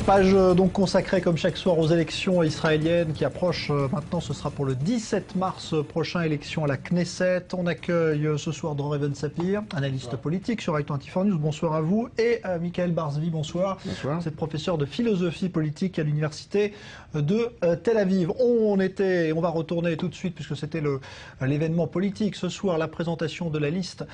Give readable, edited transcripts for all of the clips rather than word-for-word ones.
Page donc consacrée comme chaque soir aux élections israéliennes qui approchent maintenant. Ce sera pour le 17 mars prochain, élection à la Knesset. On accueille ce soir Dror Even-Sapir, analyste politique sur Actu24 News. Bonsoir à vous. Et Michael Barzvi, bonsoir. Bonsoir. Vous êtes professeur de philosophie politique à l'université de Tel Aviv. On va retourner tout de suite puisque c'était l'événement politique ce soir, la présentation de la liste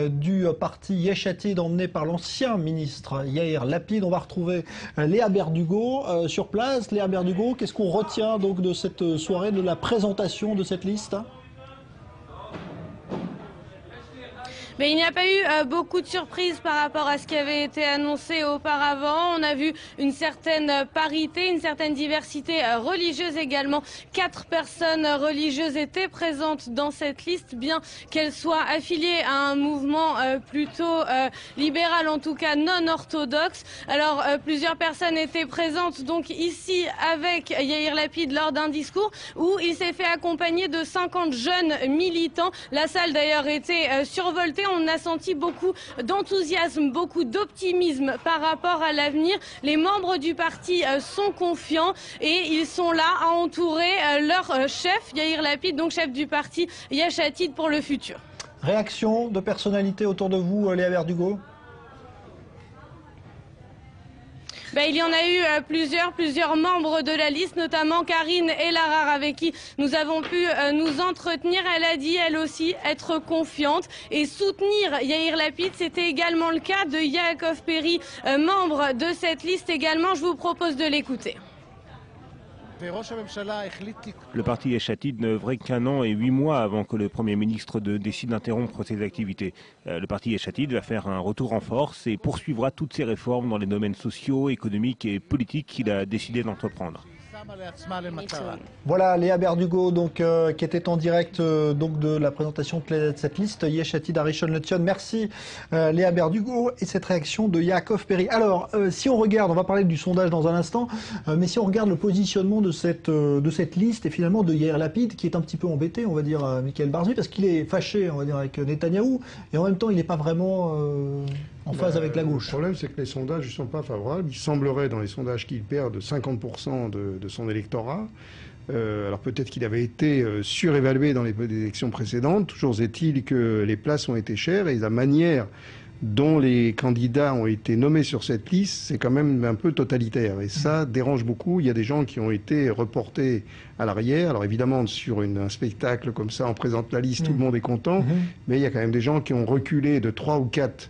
du parti Yesh Atid emmenée par l'ancien ministre Yair Lapid. On va retrouver Léa Berdugo sur place. Léa Berdugo, qu'est-ce qu'on retient donc de cette soirée, de la présentation de cette liste ? Mais il n'y a pas eu beaucoup de surprises par rapport à ce qui avait été annoncé auparavant. On a vu une certaine parité, une certaine diversité religieuse également. 4 personnes religieuses étaient présentes dans cette liste, bien qu'elles soient affiliées à un mouvement plutôt libéral, en tout cas non orthodoxe. Alors plusieurs personnes étaient présentes donc ici avec Yair Lapid lors d'un discours où il s'est fait accompagner de 50 jeunes militants. La salle d'ailleurs était survoltée. On a senti beaucoup d'enthousiasme, beaucoup d'optimisme par rapport à l'avenir. Les membres du parti sont confiants et ils sont là à entourer leur chef, Yair Lapid, donc chef du parti Yesh Atid pour le futur. Réaction de personnalité autour de vous, Léa Berdugo ? Il y en a eu plusieurs membres de la liste, notamment Karine Elarar, avec qui nous avons pu nous entretenir. Elle a dit, elle aussi, être confiante et soutenir Yair Lapid. C'était également le cas de Yaakov Peri, membre de cette liste également. Je vous propose de l'écouter. Le parti Yesh Atid n'œuvrait qu'1 an et 8 mois avant que le Premier ministre décide d'interrompre ses activités. Le parti Yesh Atid va faire un retour en force et poursuivra toutes ses réformes dans les domaines sociaux, économiques et politiques qu'il a décidé d'entreprendre. Voilà Léa Berdugo donc, qui était en direct donc de la présentation de cette liste Yesh Atid Rishon LeZion. Merci Léa Berdugo et cette réaction de Yaakov Peri. Alors si on regarde, on va parler du sondage dans un instant, mais si on regarde le positionnement de cette liste et finalement de Yair Lapid qui est un petit peu embêté, on va dire Michael Barzvi, parce qu'il est fâché, on va dire, avec Netanyahou et en même temps il n'est pas vraiment en phase avec la gauche. Le problème, c'est que les sondages ne sont pas favorables. Il semblerait dans les sondages qu'il perd de 50% de son électorat. Alors peut-être qu'il avait été surévalué dans les élections précédentes. Toujours est-il que les places ont été chères et la manière dont les candidats ont été nommés sur cette liste, c'est quand même un peu totalitaire. Et ça dérange beaucoup. Il y a des gens qui ont été reportés à l'arrière. Alors évidemment, sur un spectacle comme ça, on présente la liste, tout le monde est content. Mais il y a quand même des gens qui ont reculé de 3 ou 4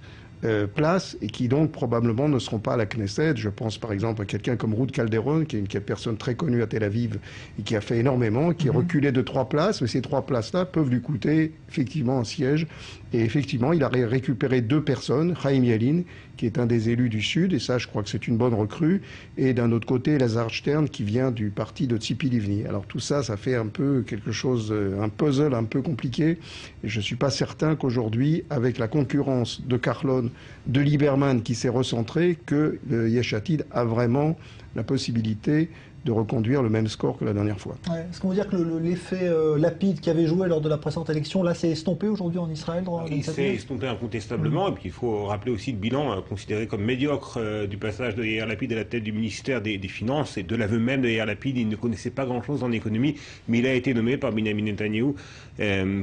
places et qui donc probablement ne seront pas à la Knesset. Je pense par exemple à quelqu'un comme Ruth Calderon, qui est une personne très connue à Tel Aviv et qui a fait énormément, qui est reculé de 3 places, mais ces 3 places-là peuvent lui coûter effectivement un siège. Et effectivement, il a récupéré 2 personnes, Chaim Yalin, qui est un des élus du Sud, et ça, je crois que c'est une bonne recrue, et d'un autre côté, Lazar Stern, qui vient du parti de Tzipi Livni. Alors tout ça, ça fait un peu quelque chose, un puzzle un peu compliqué, et je ne suis pas certain qu'aujourd'hui, avec la concurrence de Carlon, de Lieberman qui s'est recentré, que le Yesh Atid a vraiment la possibilité de reconduire le même score que la dernière fois. Ouais. Est-ce qu'on veut dire que l'effet Lapid qui avait joué lors de la précédente élection, là, s'est estompé aujourd'hui en Israël? Il s'est estompé incontestablement, et puis il faut rappeler aussi le bilan considéré comme médiocre du passage de Yair Lapid à la tête du ministère des Finances, et de l'aveu même de Yair Lapid, il ne connaissait pas grand-chose en économie, mais il a été nommé par Benjamin Netanyahou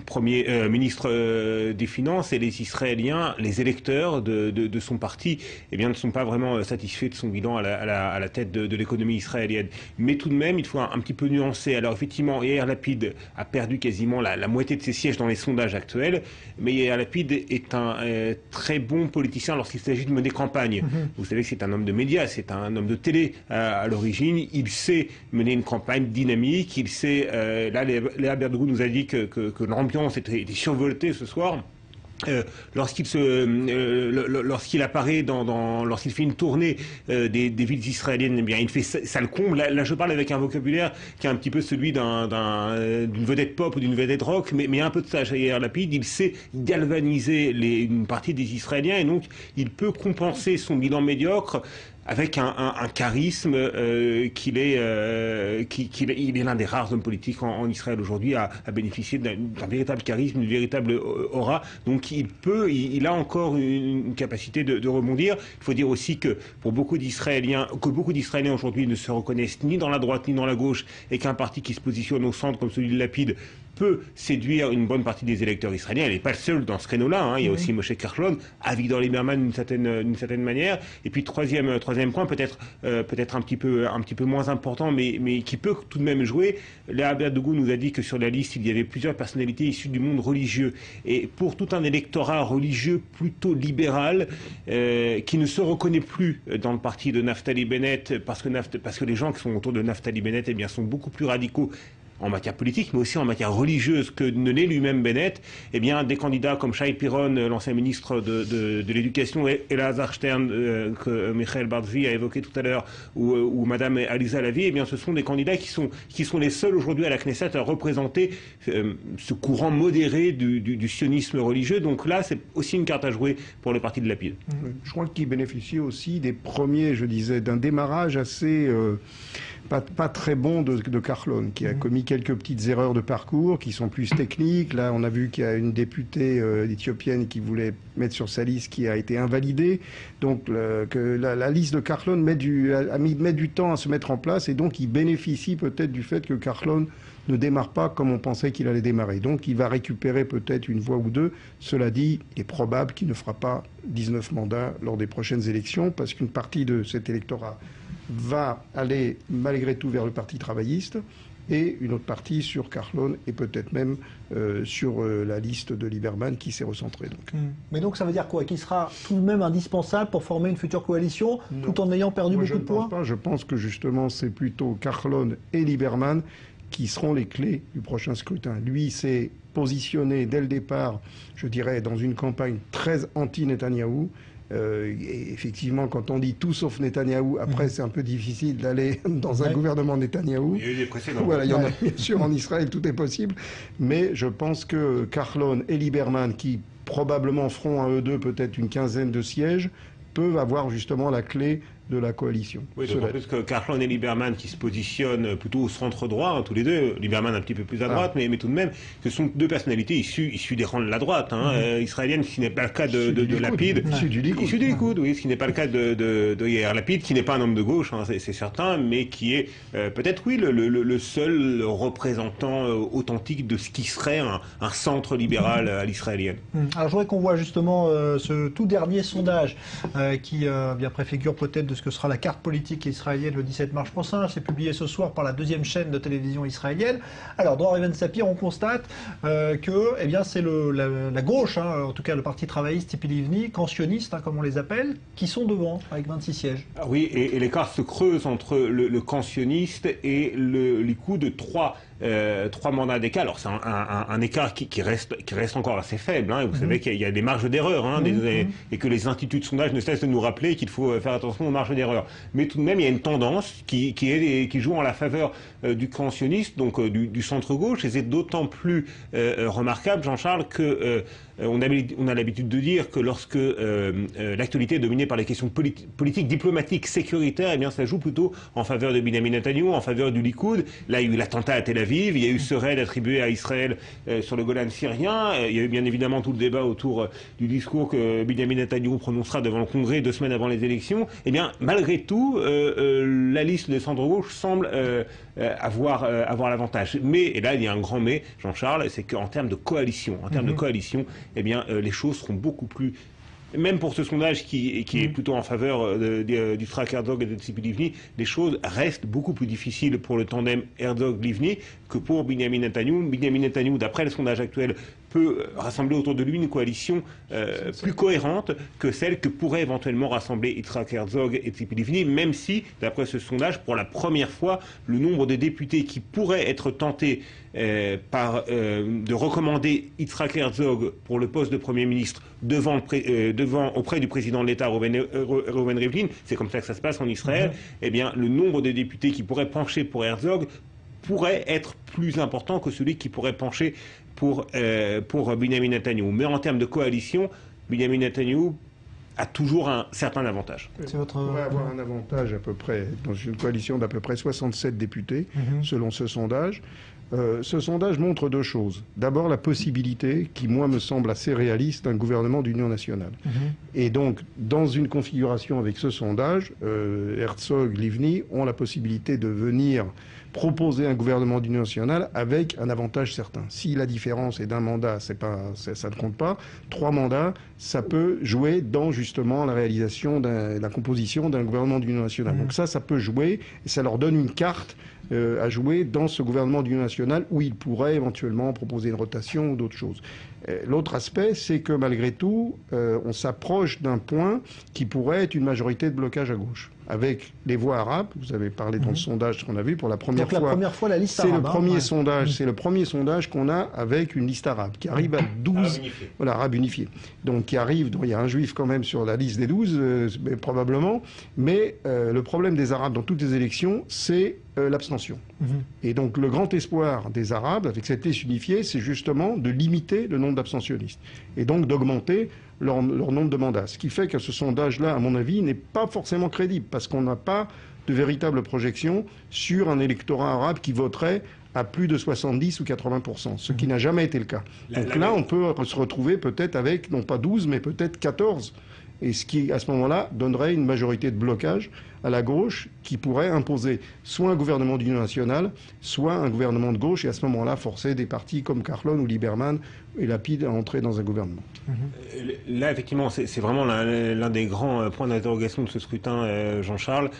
premier ministre des Finances, et les Israéliens, les électeurs de son parti, eh bien, ne sont pas vraiment satisfaits de son bilan à la tête de l'économie israélienne. Mais tout de même, il faut un petit peu nuancer. Alors effectivement, Yair Lapid a perdu quasiment la moitié de ses sièges dans les sondages actuels, mais Yair Lapid est un très bon politicien lorsqu'il s'agit de mener campagne. Vous savez que c'est un homme de médias, c'est un homme de télé à l'origine. Il sait mener une campagne dynamique, il sait... là, Léa Berdugo nous a dit que l'ambiance était survoltée ce soir. Lorsqu'il apparaît lorsqu'il fait une tournée des villes israéliennes, eh bien il fait ça le comble. Là je parle avec un vocabulaire qui est un petit peu celui d'une vedette pop ou d'une vedette rock, mais il y a un peu de ça chez Yair Lapid. Il sait galvaniser une partie des Israéliens, et donc il peut compenser son bilan médiocre avec un charisme il est l'un des rares hommes politiques en Israël aujourd'hui à bénéficier d'un véritable charisme, d'une véritable aura. Donc il a encore une capacité de rebondir. Il faut dire aussi que beaucoup d'Israéliens aujourd'hui ne se reconnaissent ni dans la droite ni dans la gauche, et qu'un parti qui se positionne au centre comme celui de Lapid peut séduire une bonne partie des électeurs israéliens. Elle n'est pas le seul dans ce créneau-là, hein. Il y a aussi Moshe Kahlon, Avigdor Lieberman d'une certaine manière. Et puis troisième point, peut-être un petit peu moins important, mais qui peut tout de même jouer. Léa Berdougou nous a dit que sur la liste, il y avait plusieurs personnalités issues du monde religieux. Et pour tout un électorat religieux plutôt libéral, qui ne se reconnaît plus dans le parti de Naftali Bennett, parce que les gens qui sont autour de Naftali Bennett, eh bien, sont beaucoup plus radicaux en matière politique, mais aussi en matière religieuse que ne l'est lui-même Bennett. Eh bien, des candidats comme Shai Piron, l'ancien ministre de l'Éducation, et Elazar Stern, que Michael Bartzi a évoqué tout à l'heure, ou Madame Aliza Lavie, eh bien, ce sont des candidats qui sont les seuls aujourd'hui à la Knesset à représenter ce courant modéré du sionisme religieux. Donc là, c'est aussi une carte à jouer pour le parti de Lapid. Je crois qu'il bénéficie aussi des premiers, je disais, d'un démarrage assez pas très bon de Kahlon, qui a commis quelques petites erreurs de parcours qui sont plus techniques. Là, on a vu qu'il y a une députée éthiopienne qui voulait mettre sur sa liste qui a été invalidée. Donc que la liste de Kahlon met du temps à se mettre en place, et donc il bénéficie peut-être du fait que Kahlon ne démarre pas comme on pensait qu'il allait démarrer. Donc il va récupérer peut-être une voix ou deux. Cela dit, il est probable qu'il ne fera pas 19 mandats lors des prochaines élections, parce qu'une partie de cet électorat va aller malgré tout vers le Parti travailliste, et une autre partie sur Kahlon, et peut-être même sur la liste de Lieberman qui s'est recentrée. Mais donc ça veut dire quoi? Qu'il sera tout de même indispensable pour former une future coalition, tout en ayant perdu beaucoup de points? Je pense que justement c'est plutôt Kahlon et Lieberman qui seront les clés du prochain scrutin. Lui s'est positionné dès le départ, je dirais, dans une campagne très anti-Netanyahou. Et effectivement, quand on dit tout sauf Netanyahou, après c'est un peu difficile d'aller dans un gouvernement Netanyahou. Il y a eu des précédents. Voilà, il y en a bien sûr en Israël, tout est possible. Mais je pense que Kahlon et Lieberman, qui probablement feront à eux deux peut-être une quinzaine de sièges, peuvent avoir justement la clé de la coalition. Oui, d'autant plus que Kahlon et Lieberman qui se positionnent plutôt au centre droit, hein, tous les deux, Lieberman un petit peu plus à droite, mais tout de même, ce sont deux personnalités issues des rangs de la droite israélienne, ce qui n'est pas le cas de Lapid. Issu du Likoud, oui, ce qui n'est pas le cas de Yair Lapid, qui n'est pas un homme de gauche, hein, c'est certain, mais qui est peut-être, oui, le seul représentant authentique de ce qui serait un centre libéral à l'israélienne. Alors je voudrais qu'on voit justement ce tout dernier sondage qui bien préfigure peut-être de ce que sera la carte politique israélienne le 17 mars prochain. C'est publié ce soir par la deuxième chaîne de télévision israélienne. Alors, dans Reven Sapir, on constate que eh bien, c'est la gauche, hein, en tout cas le parti travailliste, Tzipi Livni, cancioniste, hein, comme on les appelle, qui sont devant, avec 26 sièges. Ah oui, et l'écart se creuse entre le cancioniste et le Likoud de 3 mandats d'écart. Alors c'est un écart qui reste encore assez faible, hein. Vous savez qu'il y a des marges d'erreur, hein, et que les instituts de sondage ne cessent de nous rappeler qu'il faut faire attention aux marges d'erreur. Mais tout de même, il y a une tendance qui joue en la faveur du cancioniste, donc du centre-gauche, et c'est d'autant plus remarquable, Jean-Charles, que on a l'habitude de dire que lorsque l'actualité est dominée par les questions politiques, diplomatiques, sécuritaires, eh bien ça joue plutôt en faveur de Binyamin Netanyahou, en faveur du Likoud. Là, il y a eu l'attentat à Tel Aviv, il y a eu ce raid attribué à Israël sur le Golan syrien, il y a eu bien évidemment tout le débat autour du discours que Binyamin Netanyahou prononcera devant le Congrès 2 semaines avant les élections. Eh bien, malgré tout, la liste des centre-gauche semble avoir l'avantage. Mais, et là il y a un grand mais, Jean-Charles, c'est qu'en termes de coalition, eh bien, les choses seront beaucoup plus... Même pour ce sondage qui est plutôt en faveur du Track Herzog et de Tzipi Livni, les choses restent beaucoup plus difficiles pour le tandem Herzog-Livni que pour Binyamin Netanyahou. Binyamin Netanyahou, d'après le sondage actuel, peut rassembler autour de lui une coalition plus cohérente que celle que pourrait éventuellement rassembler Yitzhak Herzog et Tzipi Livni, même si, d'après ce sondage, pour la première fois, le nombre de députés qui pourraient être tentés de recommander Yitzhak Herzog pour le poste de Premier ministre auprès du président de l'État, Reuven Rivlin, c'est comme ça que ça se passe en Israël, eh bien, le nombre de députés qui pourraient pencher pour Herzog pourrait être plus important que celui qui pourrait pencher pour Binyamin Netanyahou. Mais en termes de coalition, Binyamin Netanyahou a toujours un certain avantage. On pourrait avoir un avantage à peu près, dans une coalition d'à peu près 67 députés, selon ce sondage. Ce sondage montre deux choses. D'abord, la possibilité, qui moi me semble assez réaliste, d'un gouvernement d'union nationale. Et donc, dans une configuration avec ce sondage, Herzog, Livni ont la possibilité de venir proposer un gouvernement d'union nationale avec un avantage certain. Si la différence est d'un mandat, ça ne compte pas. 3 mandats, ça peut jouer dans justement la réalisation, la composition d'un gouvernement d'union nationale. Donc ça peut jouer et ça leur donne une carte à jouer dans ce gouvernement d'union nationale où ils pourraient éventuellement proposer une rotation ou d'autres choses. L'autre aspect, c'est que malgré tout, on s'approche d'un point qui pourrait être une majorité de blocage à gauche. Avec les voix arabes, vous avez parlé dans le sondage qu'on a vu pour la première fois. Donc la première fois, la liste arabe. C'est le premier sondage, c'est le premier sondage qu'on a avec une liste arabe qui arrive à 12. Voilà, arabe unifié. Donc qui arrive, il y a un juif quand même sur la liste des 12, probablement. Mais le problème des arabes dans toutes les élections, c'est l'abstention. Et donc le grand espoir des arabes avec cette liste unifiée, c'est justement de limiter le nombre d'abstentionnistes. Et donc d'augmenter leur nombre de mandats. Ce qui fait que ce sondage-là, à mon avis, n'est pas forcément crédible, parce qu'on n'a pas de véritable projection sur un électorat arabe qui voterait à plus de 70 ou 80%, ce qui n'a jamais été le cas. Donc là, on peut se retrouver peut-être avec, non pas 12, mais peut-être 14, et ce qui, à ce moment-là, donnerait une majorité de blocage à la gauche qui pourrait imposer soit un gouvernement d'union nationale, soit un gouvernement de gauche, et à ce moment-là, forcer des partis comme Carlon ou Lieberman et Lapide à entrer dans un gouvernement. Là, effectivement, c'est vraiment l'un des grands points d'interrogation de ce scrutin, Jean-Charles.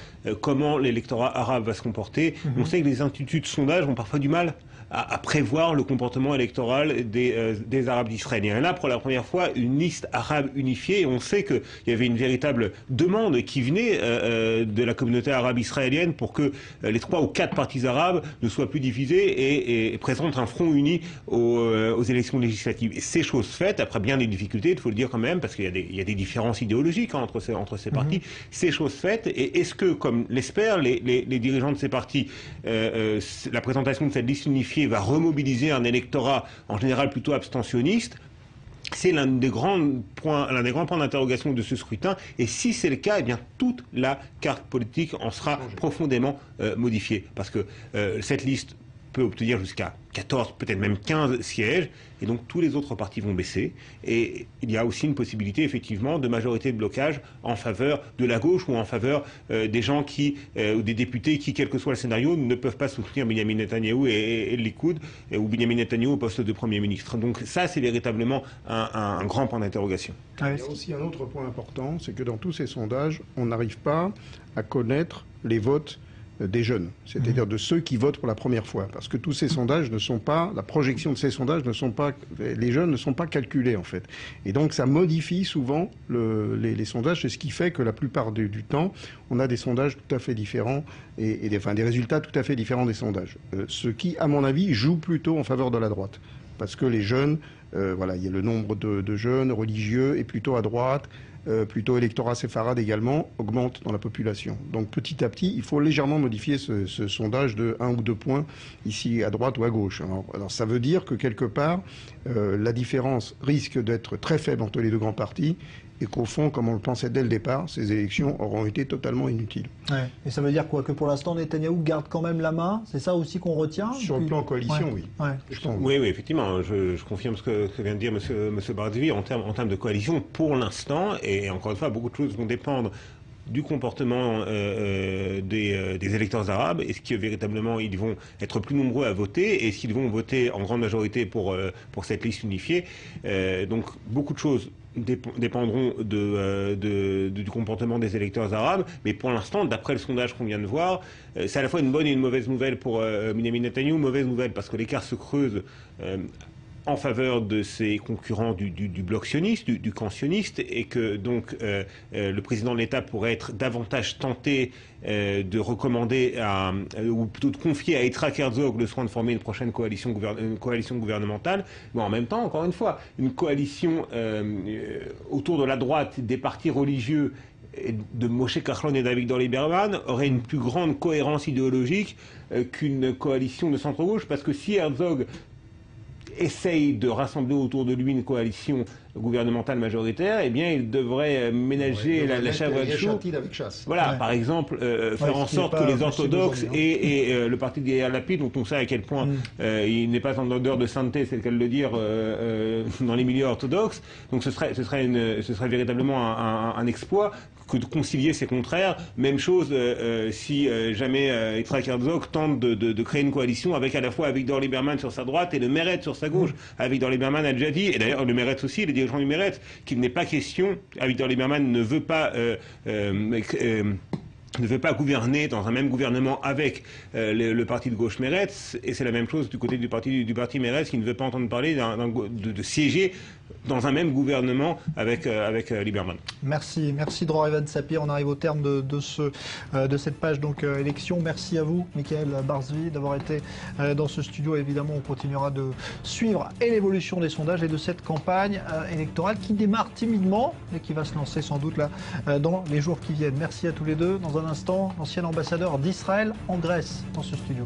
Comment l'électorat arabe va se comporter? On sait que les instituts de sondage ont parfois du mal à prévoir le comportement électoral des Arabes d'Israël. Il y en a pour la première fois une liste arabe unifiée, et on sait qu'il y avait une véritable demande qui venait de la communauté arabe israélienne pour que les 3 ou 4 partis arabes ne soient plus divisés et présentent un front uni aux élections législatives. Et c'est chose faite, après bien des difficultés, il faut le dire quand même, parce qu'il y a des différences idéologiques entre ces partis. C'est chose faite, et est-ce que, comme l'espèrent les dirigeants de ces partis, la présentation de cette liste unifiée va remobiliser un électorat en général plutôt abstentionniste? C'est l'un des grands points d'interrogation de ce scrutin. Et si c'est le cas, eh bien toute la carte politique en sera profondément modifiée, parce que cette liste peut obtenir jusqu'à 14, peut-être même 15 sièges, et donc tous les autres partis vont baisser. Et il y a aussi une possibilité, effectivement, de majorité de blocage en faveur de la gauche ou en faveur des gens ou des députés qui, quel que soit le scénario, ne peuvent pas soutenir Benyamin Netanyahou et le Likoud, ou Benyamin Netanyahou au poste de Premier ministre. Donc ça, c'est véritablement un grand point d'interrogation. Il y a aussi un autre point important, c'est que dans tous ces sondages, on n'arrive pas à connaître les votes des jeunes, c'est-à-dire de ceux qui votent pour la première fois, parce que tous ces sondages ne sont pas, la projection de ces sondages ne sont pas, les jeunes ne sont pas calculés en fait, et donc ça modifie souvent les sondages, c'est ce qui fait que la plupart du temps, on a des sondages tout à fait différents et des résultats tout à fait différents des sondages, ce qui, à mon avis, joue plutôt en faveur de la droite, parce que les jeunes, voilà, il y a le nombre de jeunes religieux est plutôt à droite. Plutôt électorat séfarade également, augmente dans la population. Donc petit à petit, il faut légèrement modifier ce sondage de 1 ou 2 points, ici à droite ou à gauche. Alors ça veut dire que quelque part, la différence risque d'être très faible entre les deux grands partis, et qu'au fond, comme on le pensait dès le départ, ces élections auront été totalement inutiles. Ouais. Et ça veut dire quoi? Que pour l'instant, Netanyahou garde quand même la main? C'est ça aussi qu'on retient? Sur le plan coalition, oui. Ouais. Oui, effectivement. Je confirme ce que vient de dire M. Bardvi en termes de coalition. Pour l'instant, et encore une fois, beaucoup de choses vont dépendre du comportement des électeurs arabes. Est-ce que véritablement ils vont être plus nombreux à voter? Est-ce qu'ils vont voter en grande majorité pour cette liste unifiée? Donc beaucoup de choses dépendront du comportement des électeurs arabes, mais pour l'instant, d'après le sondage qu'on vient de voir, c'est à la fois une bonne et une mauvaise nouvelle pour Benyamin Netanyahou. Mauvaise nouvelle parce que l'écart se creuse en faveur de ses concurrents du bloc sioniste, du camp sioniste, et que donc le président de l'État pourrait être davantage tenté de recommander ou plutôt de confier à Yitzhak Herzog le soin de former une prochaine coalition gouvernementale, mais en même temps, encore une fois, une coalition autour de la droite des partis religieux de Moshe Kachlon et d'Avigdor Lieberman aurait une plus grande cohérence idéologique qu'une coalition de centre-gauche, parce que si Herzog essaye de rassembler autour de lui une coalition gouvernementale majoritaire, eh bien, il devrait ménager la chèvre et le chou. Avec chasse. Voilà, par exemple, faire en sorte que les orthodoxes et le parti de Yair Lapid, dont on sait à quel point il n'est pas en odeur de sainteté, c'est le cas de le dire, dans les milieux orthodoxes. Donc ce serait véritablement un exploit que de concilier ces contraires. Même chose si jamais Yitzhak Herzog tente de créer une coalition avec à la fois Avigdor Lieberman sur sa droite et le Meretz sur sa gauche. Avigdor Lieberman a déjà dit, et d'ailleurs le Meretz aussi, les dirigeants du Meretz, qu'il n'est pas question, Avigdor Lieberman ne veut pas gouverner dans un même gouvernement avec le parti de gauche Meretz, et c'est la même chose du côté du parti Meretz qui ne veut pas entendre parler de siéger dans un même gouvernement avec Lieberman. Merci Dror Even Sapir. On arrive au terme de cette page donc élection. Merci à vous, Michael Barzvi, d'avoir été dans ce studio. Évidemment, on continuera de suivre et l'évolution des sondages et de cette campagne électorale qui démarre timidement et qui va se lancer sans doute là dans les jours qui viennent. Merci à tous les deux. Dans un instant, l'ancien ambassadeur d'Israël en Grèce dans ce studio.